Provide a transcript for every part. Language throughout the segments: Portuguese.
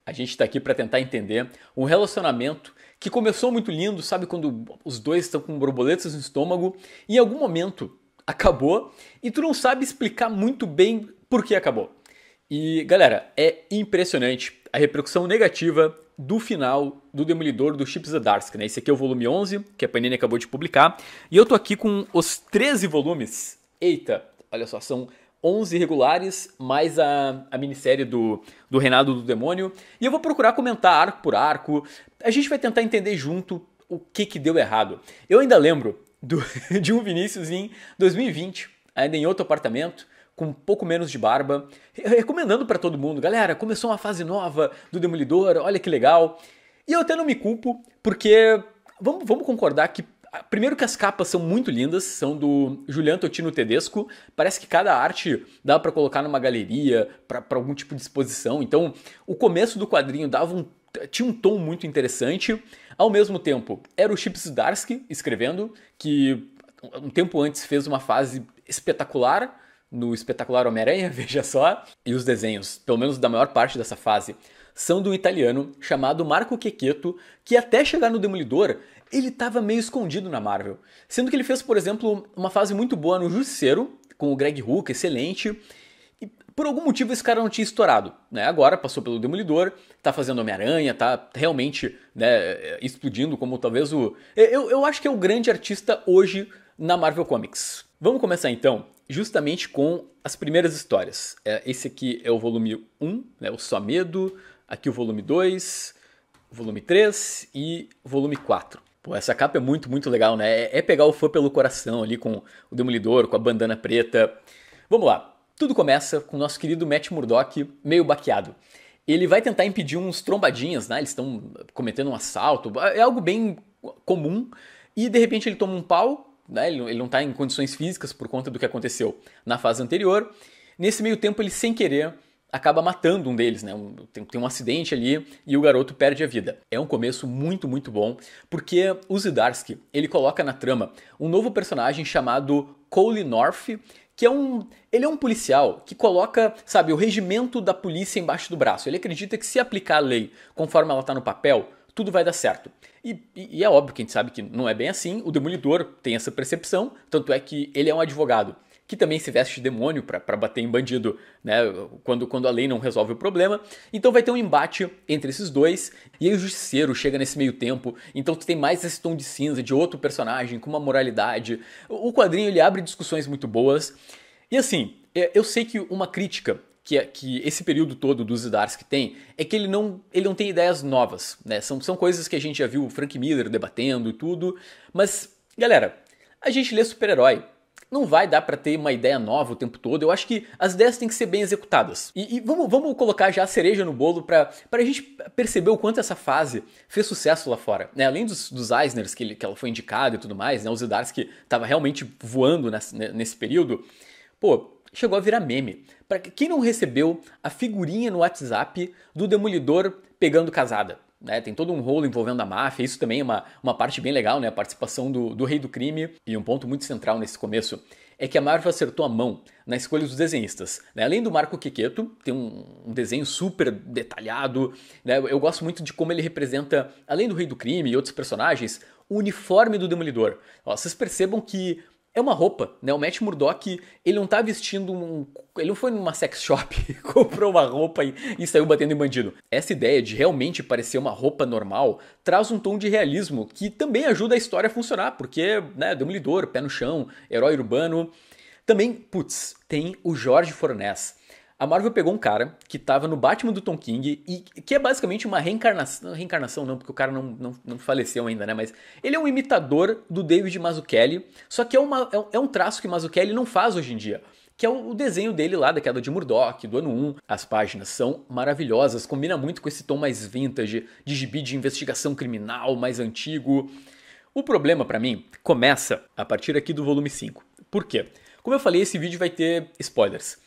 A gente está aqui para tentar entender um relacionamento que começou muito lindo, sabe quando os dois estão com borboletas no estômago e em algum momento acabou e tu não sabe explicar muito bem por que acabou. E galera, é impressionante a repercussão negativa do final do Demolidor do Chip Zdarsky, né? Esse aqui é o volume 11, que a Panini acabou de publicar, e eu tô aqui com os 13 volumes. Eita, olha só, são 11 regulares, mais a minissérie do Reinado do Demônio. E eu vou procurar comentar arco por arco. A gente vai tentar entender junto o que deu errado. Eu ainda lembro de um Vinícius em 2020, ainda em outro apartamento, com um pouco menos de barba, recomendando para todo mundo, galera, começou uma fase nova do Demolidor, olha que legal. E eu até não me culpo, porque vamos concordar que primeiro que as capas são muito lindas, são do Julian Totino Tedesco, parece que cada arte dá para colocar numa galeria, para algum tipo de exposição, então o começo do quadrinho tinha um tom muito interessante, ao mesmo tempo era o Chip Zdarsky escrevendo, que um tempo antes fez uma fase espetacular, no Espetacular Homem-Aranha, veja só, e os desenhos, pelo menos da maior parte dessa fase, são de um italiano chamado Marco Checchetto, que até chegar no Demolidor, ele estava meio escondido na Marvel. Sendo que ele fez, por exemplo, uma fase muito boa no Justiceiro, com o Greg Hook, excelente, e por algum motivo esse cara não tinha estourado. Né? Agora passou pelo Demolidor, tá fazendo Homem-Aranha, tá realmente, né, explodindo como talvez o... Eu acho que é o grande artista hoje na Marvel Comics. Vamos começar então justamente com as primeiras histórias. Esse aqui é o volume 1, né, o Só Medo, aqui o volume 2, o volume 3 e o volume 4. Pô, essa capa é muito, muito legal, né? É pegar o fã pelo coração ali com o Demolidor, com a bandana preta. Vamos lá. Tudo começa com o nosso querido Matt Murdock meio baqueado. Ele vai tentar impedir uns trombadinhas, né? Eles estão cometendo um assalto. É algo bem comum. E de repente ele toma um pau, né? Ele não está em condições físicas por conta do que aconteceu na fase anterior. Nesse meio tempo ele, sem querer, acaba matando um deles, né? Tem um acidente ali e o garoto perde a vida. É um começo muito, muito bom, porque o Zdarsky, ele coloca na trama um novo personagem chamado Cole North, que ele é um policial que coloca, sabe, o regimento da polícia embaixo do braço. Ele acredita que se aplicar a lei conforme ela está no papel, tudo vai dar certo. E é óbvio que a gente sabe que não é bem assim, o Demolidor tem essa percepção, tanto é que ele é um advogado que também se veste de demônio para bater em bandido, né, quando a lei não resolve o problema. Então vai ter um embate entre esses dois, e aí o Justiceiro chega nesse meio tempo, então tu tem mais esse tom de cinza de outro personagem com uma moralidade. O quadrinho ele abre discussões muito boas, e assim, eu sei que uma crítica que esse período todo dos Zdarsky tem é que ele não tem ideias novas, né? São coisas que a gente já viu o Frank Miller debatendo e tudo, mas, galera, a gente lê super-herói. Não vai dar pra ter uma ideia nova o tempo todo. Eu acho que as ideias têm que ser bem executadas. E vamos colocar já a cereja no bolo pra gente perceber o quanto essa fase fez sucesso lá fora. Né? Além dos Eisners que ela foi indicada e tudo mais, né? O Zdarsky tava realmente voando nesse período. Pô, chegou a virar meme. Pra quem não recebeu a figurinha no WhatsApp do Demolidor pegando casada? Né, tem todo um rolo envolvendo a máfia, isso também é uma parte bem legal, né, a participação do Rei do Crime, e um ponto muito central nesse começo é que a Marvel acertou a mão na escolha dos desenhistas. Né? Além do Marco Checchetto, tem um desenho super detalhado, né? Eu gosto muito de como ele representa, além do Rei do Crime e outros personagens, o uniforme do Demolidor. Ó, vocês percebam que é uma roupa, né? O Matt Murdock, ele não tá vestindo ele não foi numa sex shop, comprou uma roupa e saiu batendo em bandido. Essa ideia de realmente parecer uma roupa normal traz um tom de realismo que também ajuda a história a funcionar, porque, né, Demolidor, pé no chão, herói urbano. Também, putz, tem o Jorge Fornés. A Marvel pegou um cara que tava no Batman do Tom King e que é basicamente uma reencarnação não, porque o cara não faleceu ainda, né? Mas ele é um imitador do David Mazzucchelli, só que é um traço que Mazzucchelli não faz hoje em dia, que é o desenho dele lá, da queda de Murdoch, do ano 1. As páginas são maravilhosas, combina muito com esse tom mais vintage, de gibi de investigação criminal, mais antigo. O problema pra mim começa a partir aqui do volume 5. Por quê? Como eu falei, esse vídeo vai ter spoilers.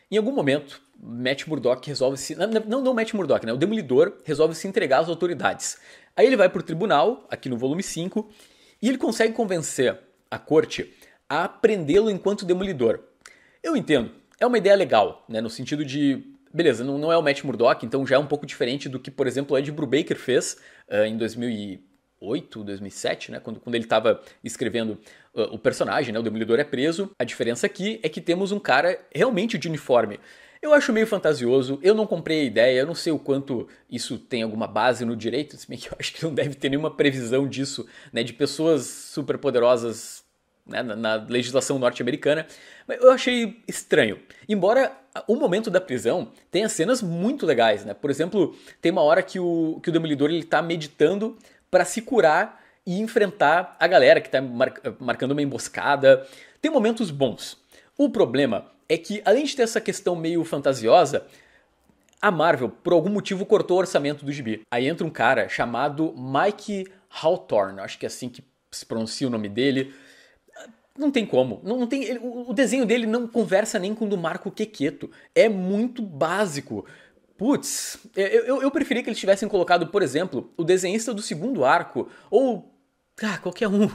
Em algum momento, Matt Murdock resolve se... Não Matt Murdock, né? O Demolidor resolve se entregar às autoridades. Aí ele vai pro tribunal, aqui no volume 5, e ele consegue convencer a corte a prendê-lo enquanto Demolidor. Eu entendo, é uma ideia legal, né? No sentido de... beleza, não é o Matt Murdock, então já é um pouco diferente do que, por exemplo, o Ed Brubaker fez em 2008, 2007, né, quando ele estava escrevendo o personagem, né, o Demolidor é preso. A diferença aqui é que temos um cara realmente de uniforme. Eu acho meio fantasioso, eu não comprei a ideia, eu não sei o quanto isso tem alguma base no direito, se bem que eu acho que não deve ter nenhuma previsão disso, né, de pessoas superpoderosas, né, na legislação norte-americana, mas eu achei estranho. Embora o momento da prisão tenha cenas muito legais, né? Por exemplo, tem uma hora que o Demolidor ele tá meditando para se curar e enfrentar a galera que tá marcando uma emboscada. Tem momentos bons. O problema é que, além de ter essa questão meio fantasiosa, a Marvel, por algum motivo, cortou o orçamento do gibi. Aí entra um cara chamado Mike Hawthorne, acho que é assim que se pronuncia o nome dele. Não tem como. Não tem, o desenho dele não conversa nem com o do Marco Quequeto. É muito básico. Putz, eu preferia que eles tivessem colocado, por exemplo, o desenhista do segundo arco, ou qualquer um.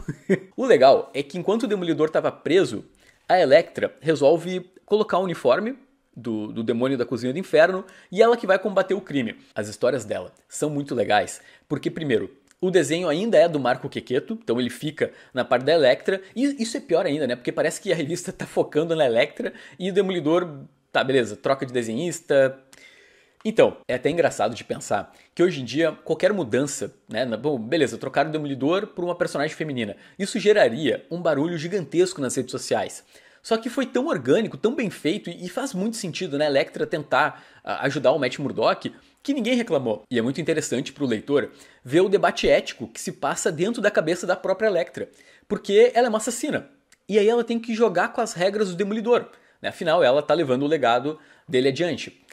O legal é que enquanto o Demolidor estava preso, a Elektra resolve colocar o uniforme do demônio da cozinha do inferno e ela que vai combater o crime. As histórias dela são muito legais, porque primeiro, o desenho ainda é do Marco Quequeto, então ele fica na parte da Elektra, e isso é pior ainda, né? Porque parece que a revista tá focando na Elektra e o Demolidor, tá, beleza, troca de desenhista. Então, é até engraçado de pensar que hoje em dia, qualquer mudança, né? Bom, beleza, trocar o Demolidor por uma personagem feminina. Isso geraria um barulho gigantesco nas redes sociais. Só que foi tão orgânico, tão bem feito, e faz muito sentido, né? Elektra tentar ajudar o Matt Murdock, que ninguém reclamou. E é muito interessante para o leitor ver o debate ético que se passa dentro da cabeça da própria Elektra. Porque ela é uma assassina. E aí ela tem que jogar com as regras do Demolidor, né? Afinal, ela tá levando o legado dele adiante.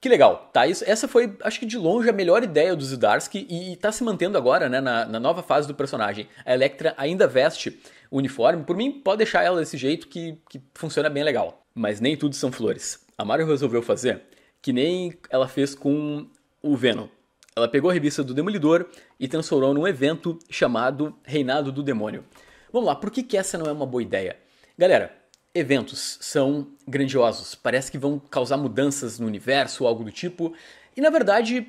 Que legal, tá? Essa foi, acho que de longe, a melhor ideia do Zdarsky e tá se mantendo agora, né, na nova fase do personagem. A Elektra ainda veste o uniforme, por mim pode deixar ela desse jeito que funciona bem legal. Mas nem tudo são flores. A Marvel resolveu fazer que nem ela fez com o Venom. Ela pegou a revista do Demolidor e transformou num evento chamado Reinado do Demônio. Vamos lá, por que essa não é uma boa ideia? Galera, eventos são grandiosos, parece que vão causar mudanças no universo ou algo do tipo, e na verdade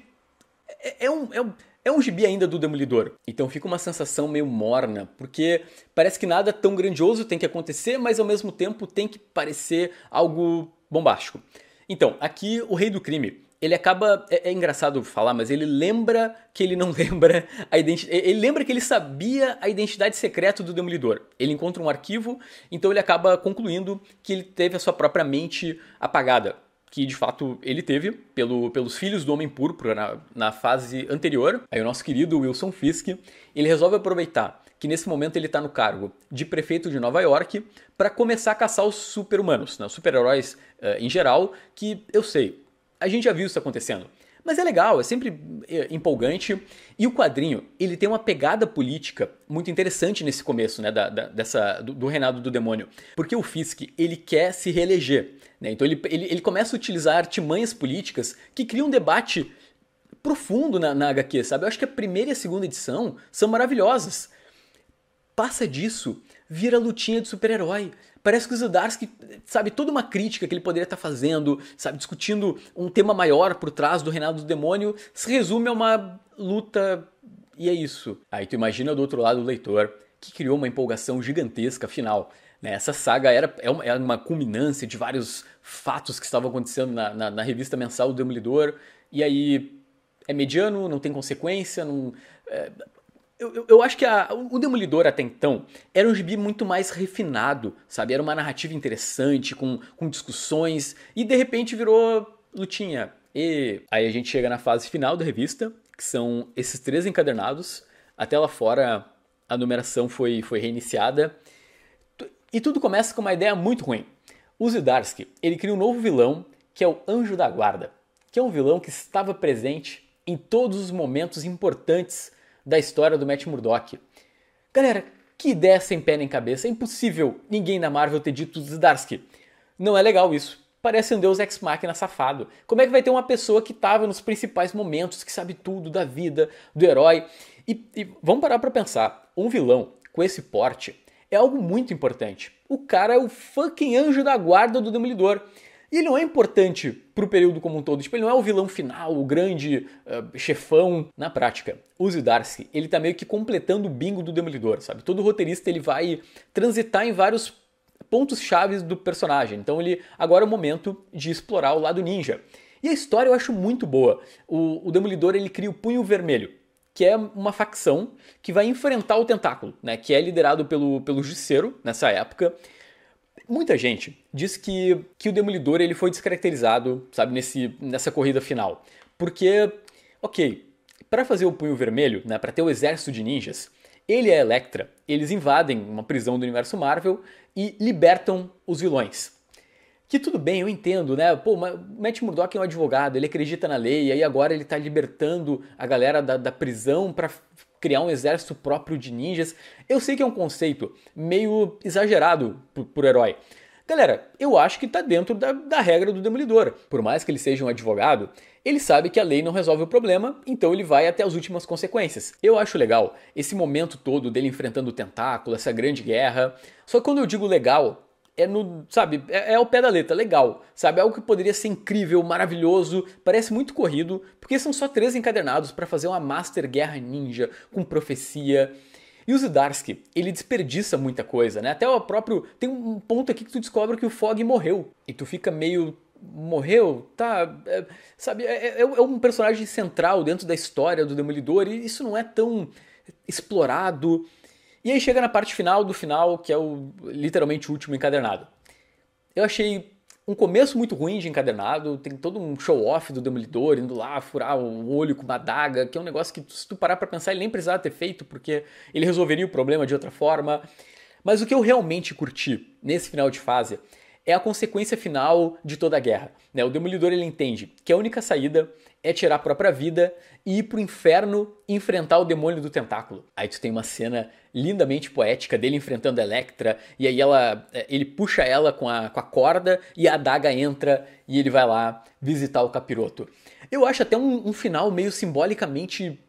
é um gibi ainda do Demolidor. Então fica uma sensação meio morna, porque parece que nada tão grandioso tem que acontecer, mas ao mesmo tempo tem que parecer algo bombástico. Então, aqui o Rei do Crime, ele acaba, é engraçado falar, mas ele lembra que ele não lembra a identidade. Ele lembra que ele sabia a identidade secreta do Demolidor. Ele encontra um arquivo, então ele acaba concluindo que ele teve a sua própria mente apagada. Que de fato ele teve pelos filhos do Homem Púrpura na fase anterior. Aí o nosso querido Wilson Fisk, ele resolve aproveitar que nesse momento ele está no cargo de prefeito de Nova York para começar a caçar os super-humanos, né? Os super-heróis em geral, que eu sei, a gente já viu isso acontecendo. Mas é legal, é sempre empolgante. E o quadrinho, ele tem uma pegada política muito interessante nesse começo, né, do reinado do demônio. Porque o Fisk, ele quer se reeleger, né? Então ele começa a utilizar artimanhas políticas que criam um debate profundo na HQ, sabe? Eu acho que a primeira e a segunda edição são maravilhosas. Passa disso, vira lutinha de super-herói. Parece que o Zdarsky, sabe, toda uma crítica que ele poderia estar fazendo, sabe, discutindo um tema maior por trás do reinado do demônio, se resume a uma luta e é isso. Aí tu imagina do outro lado o leitor, que criou uma empolgação gigantesca final. Né? Essa saga era uma culminância de vários fatos que estavam acontecendo na revista mensal do Demolidor, e aí é mediano, não tem consequência, não... Eu acho que o Demolidor até então era um gibi muito mais refinado, sabe? Era uma narrativa interessante, com discussões, e de repente virou lutinha. E aí a gente chega na fase final da revista, que são esses 3 encadernados. Até lá fora a numeração foi reiniciada. E tudo começa com uma ideia muito ruim. O Zdarsky, ele cria um novo vilão, que é o Anjo da Guarda, que é um vilão que estava presente em todos os momentos importantes da história do Matt Murdock. Galera, que ideia sem pé nem cabeça. É impossível ninguém na Marvel ter dito Zdarsky. Não é legal isso. Parece um deus ex-máquina safado. Como é que vai ter uma pessoa que estava nos principais momentos, que sabe tudo da vida, do herói? E vamos parar pra pensar. Um vilão com esse porte é algo muito importante. O cara é o fucking anjo da guarda do Demolidor. E ele não é importante pro período como um todo. Tipo, ele não é o vilão final, o grande chefão na prática. O Zdarsky, ele tá meio que completando o bingo do Demolidor, sabe? Todo roteirista ele vai transitar em vários pontos chaves do personagem. Então ele agora é o momento de explorar o lado ninja. E a história eu acho muito boa. O Demolidor ele cria o Punho Vermelho, que é uma facção que vai enfrentar o Tentáculo, né? Que é liderado pelo Justiceiro nessa época. Muita gente diz que o Demolidor ele foi descaracterizado, sabe, nessa corrida final. Porque, ok, para fazer o Punho Vermelho, né, para ter o exército de ninjas, ele e a Elektra, eles invadem uma prisão do universo Marvel e libertam os vilões. Que tudo bem, eu entendo, né? Pô, Matt Murdock é um advogado, ele acredita na lei, e aí agora ele tá libertando a galera da prisão para criar um exército próprio de ninjas. Eu sei que é um conceito meio exagerado por herói. Galera, eu acho que tá dentro da regra do Demolidor. Por mais que ele seja um advogado, ele sabe que a lei não resolve o problema, então ele vai até as últimas consequências. Eu acho legal esse momento todo dele enfrentando o Tentáculo, essa grande guerra. Só que quando eu digo legal, sabe, é ao pé da letra, legal, sabe, algo que poderia ser incrível, maravilhoso, parece muito corrido, porque são só 3 encadernados para fazer uma Master Guerra Ninja com profecia. E o Zdarsky, ele desperdiça muita coisa, né, até o próprio, tem um ponto aqui que tu descobre que o Fogg morreu, e tu fica meio, morreu, tá, sabe, é um personagem central dentro da história do Demolidor, e isso não é tão explorado. E aí chega na parte final do final, que é literalmente o último encadernado. Eu achei um começo muito ruim de encadernado, tem todo um show-off do Demolidor indo lá furar o olho com uma adaga, que é um negócio que se tu parar pra pensar ele nem precisava ter feito, porque ele resolveria o problema de outra forma. Mas o que eu realmente curti nesse final de fase é a consequência final de toda a guerra. O Demolidor ele entende que a única saída é tirar a própria vida e ir pro inferno e enfrentar o demônio do tentáculo. Aí tu tem uma cena lindamente poética dele enfrentando a Elektra, e aí ele puxa ela com a corda e a adaga entra e ele vai lá visitar o capiroto. Eu acho até um final meio simbolicamente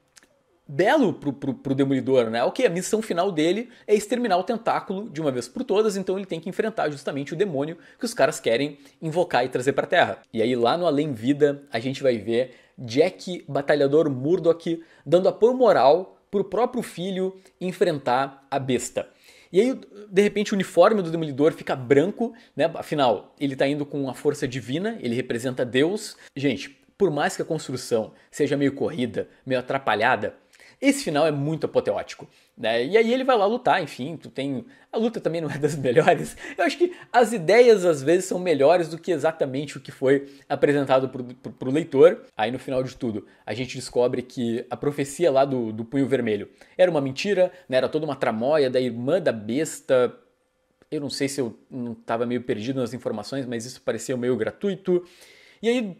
belo pro Demolidor, né? Ok, a missão final dele é exterminar o tentáculo de uma vez por todas, então ele tem que enfrentar justamente o demônio que os caras querem invocar e trazer pra Terra. E aí lá no Além Vida a gente vai ver Jack, batalhador Murdock, dando apoio moral pro próprio filho enfrentar a besta. E aí, de repente, o uniforme do Demolidor fica branco, né? Afinal, ele tá indo com a força divina, ele representa Deus. Gente, por mais que a construção seja meio corrida, meio atrapalhada, esse final é muito apoteótico, né? E aí ele vai lá lutar, enfim, a luta também não é das melhores. Eu acho que as ideias às vezes são melhores do que exatamente o que foi apresentado pro leitor. Aí no final de tudo, a gente descobre que a profecia lá do Punho Vermelho era uma mentira, né? Era toda uma tramóia da irmã da besta. Eu não sei se eu não estava meio perdido nas informações, mas isso parecia meio gratuito. E aí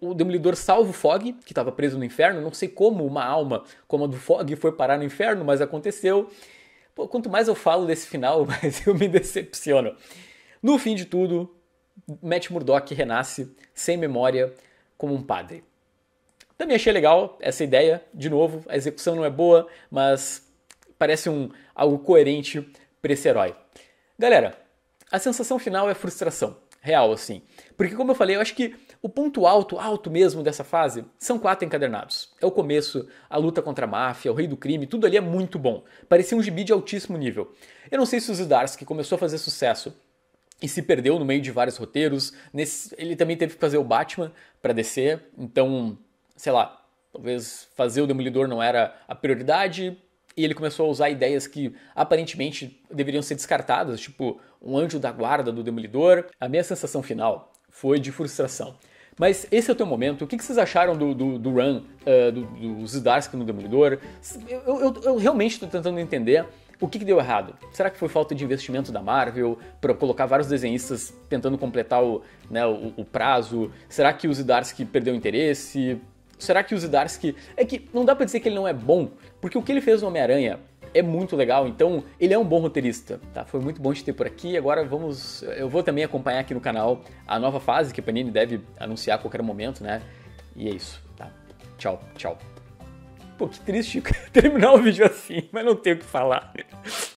o Demolidor salva o Fogg, que estava preso no inferno. Não sei como uma alma como a do Fogg foi parar no inferno, mas aconteceu. Pô, quanto mais eu falo desse final, mais eu me decepciono. No fim de tudo, Matt Murdock renasce, sem memória, como um padre. Também achei legal essa ideia. De novo, a execução não é boa, mas parece algo coerente para esse herói. Galera, a sensação final é frustração. Real, assim. Porque, como eu falei, eu acho que o ponto alto mesmo dessa fase, são 4 encadernados. É o começo, a luta contra a máfia, o rei do crime, tudo ali é muito bom. Parecia um gibi de altíssimo nível. Eu não sei se o Zdarsky começou a fazer sucesso e se perdeu no meio de vários roteiros. Ele também teve que fazer o Batman para descer, então, sei lá, talvez fazer o Demolidor não era a prioridade, e ele começou a usar ideias que aparentemente deveriam ser descartadas, tipo um anjo da guarda do Demolidor. A minha sensação final foi de frustração. Mas esse é o teu momento. O que vocês acharam do run do Zdarsky no Demolidor? Eu realmente estou tentando entender o que deu errado. Será que foi falta de investimento da Marvel para colocar vários desenhistas tentando completar o prazo? Será que o Zdarsky perdeu interesse? Será que o Zdarsky... É que não dá pra dizer que ele não é bom, porque o que ele fez no Homem-Aranha é muito legal, então ele é um bom roteirista, tá? Foi muito bom te ter por aqui, agora eu vou também acompanhar aqui no canal a nova fase que a Panini deve anunciar a qualquer momento, né? E é isso, tá? Tchau, tchau. Pô, que triste terminar o vídeo assim, mas não tenho o que falar.